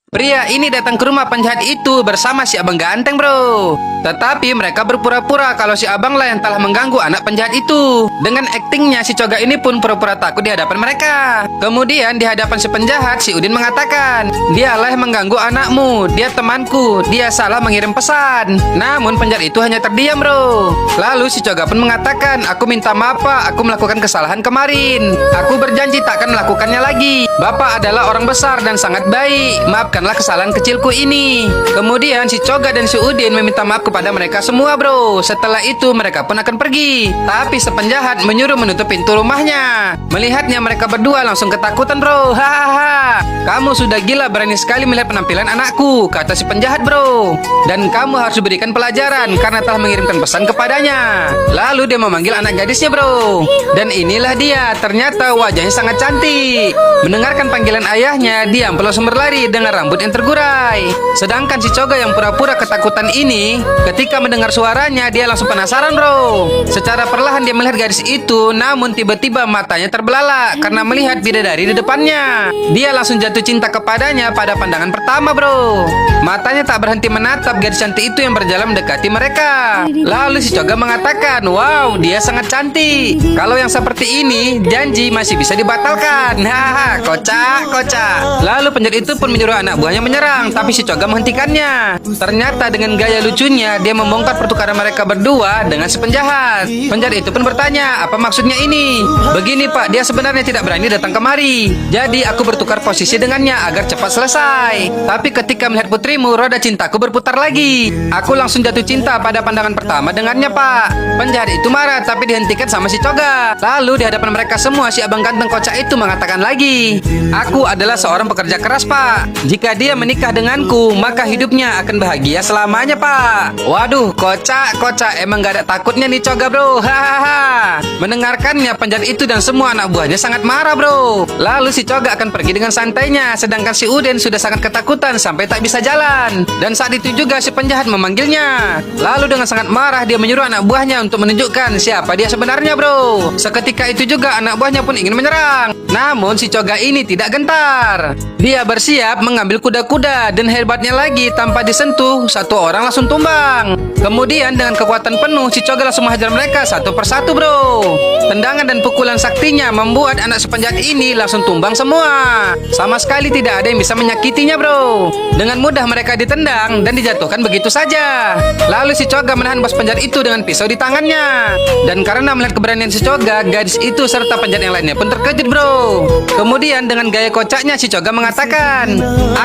Pria ini datang ke rumah penjahat itu bersama si abang ganteng, bro. Tetapi mereka berpura-pura kalau si abang lah yang telah mengganggu anak penjahat itu. Dengan aktingnya, si Coga ini pun pura-pura takut di hadapan mereka. Kemudian di hadapan si penjahat, si Udin mengatakan, "Dialah yang mengganggu anakmu, dia temanku, dia salah mengirim pesan." Namun penjahat itu hanya terdiam, bro. Lalu si Coga pun mengatakan, "Aku minta maaf, Pak, aku melakukan kesalahan kemarin. Aku berjanji tak akan melakukannya lagi. Bapak adalah orang besar dan sangat baik. Maafkanlah kesalahan kecilku ini." Kemudian si Coga dan si Udin meminta maaf kepada mereka semua, bro. Setelah itu mereka pun akan pergi. Tapi si penjahat menyuruh menutup pintu rumahnya. Melihatnya mereka berdua langsung ketakutan, bro. Hahaha. "Kamu sudah gila berani sekali melihat penampilan anakku," kata si penjahat, bro. "Dan kamu harus diberikan pelajaran karena telah mengirimkan pesan kepadanya." Lalu dia memanggil anak gadisnya, bro. Dan inilah dia. Ternyata wajahnya sangat cantik. Mendengarkan panggilan ayahnya, dia pun langsung berlari dengan rambut yang tergurai. Sedangkan si Coga yang pura-pura ketakutan ini, ketika mendengar suaranya, dia langsung penasaran, bro. Secara perlahan dia melihat gadis itu, namun tiba-tiba matanya terbelalak karena melihat bidadari di depannya. Dia langsung jatuh cinta kepadanya pada pandangan pertama, bro. Matanya tak berhenti menatap gadis cantik itu yang berjalan mendekati mereka. Lalu si Coga mengatakan, "Wow, dia sangat cantik. Kalau yang seperti ini, janji masih bisa dibatalkan." Hahaha, kocak, kocak. Lalu penjahat itu pun menyuruh anak buahnya menyerang, tapi si Coga menghentikannya. Ternyata dengan gaya lucunya, dia membongkar pertukaran mereka berdua dengan si penjahat. Penjahat itu pun bertanya, "Apa maksudnya ini?" "Begini, Pak, dia sebenarnya tidak berani datang kemari. Jadi aku bertukar posisi dengannya agar cepat selesai. Tapi ketika melihat putrimu, roda cintaku berputar lagi. Aku langsung jatuh cinta pada pandangan pertama dengannya, Pak." Penjahat itu marah, tapi dihentikan sama si Coga. Lalu di hadapan mereka semua, si abang ganteng kocak itu mengatakan lagi, "Aku adalah seorang pekerja keras, Pak. Jika dia menikah denganku, maka hidupnya akan bahagia selamanya, Pak." Waduh, kocak, kocak. Emang gak ada takutnya nih Coga, bro. Hahaha. Mendengarkannya, penjahat itu dan semua anak buahnya sangat marah, bro. Lalu si Coga akan pergi dengan santainya, sedangkan si Udin sudah sangat ketakutan sampai tak bisa jalan. Dan saat itu juga si penjahat memanggilnya. Lalu dengan sangat marah, dia menyuruh anak buahnya untuk menunjukkan siapa dia sebenarnya, bro. Seketika itu juga anak buahnya pun ingin menyerang. Namun si Coga ini tidak gentar. Dia bersiap mengambil kuda-kuda, dan hebatnya lagi, tanpa disentuh, satu orang langsung tumbang. Kemudian dengan kekuatan penuh, si Coga langsung menghajar mereka satu persatu, bro. Tendangan dan pukulan saktinya membuat anak sepenjahat ini langsung tumbang semua. Sama sekali tidak ada yang bisa menyakitinya, bro. Dengan mudah mereka ditendang dan dijatuhkan begitu saja. Lalu si Coga menahan bos penjahat itu dengan pisau di tangannya. Dan karena melihat keberanian si Coga, gadis itu serta penjahat yang lainnya pun terkejut, bro. Kemudian dengan gaya kocaknya, si Coga mengatakan,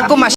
"Aku masih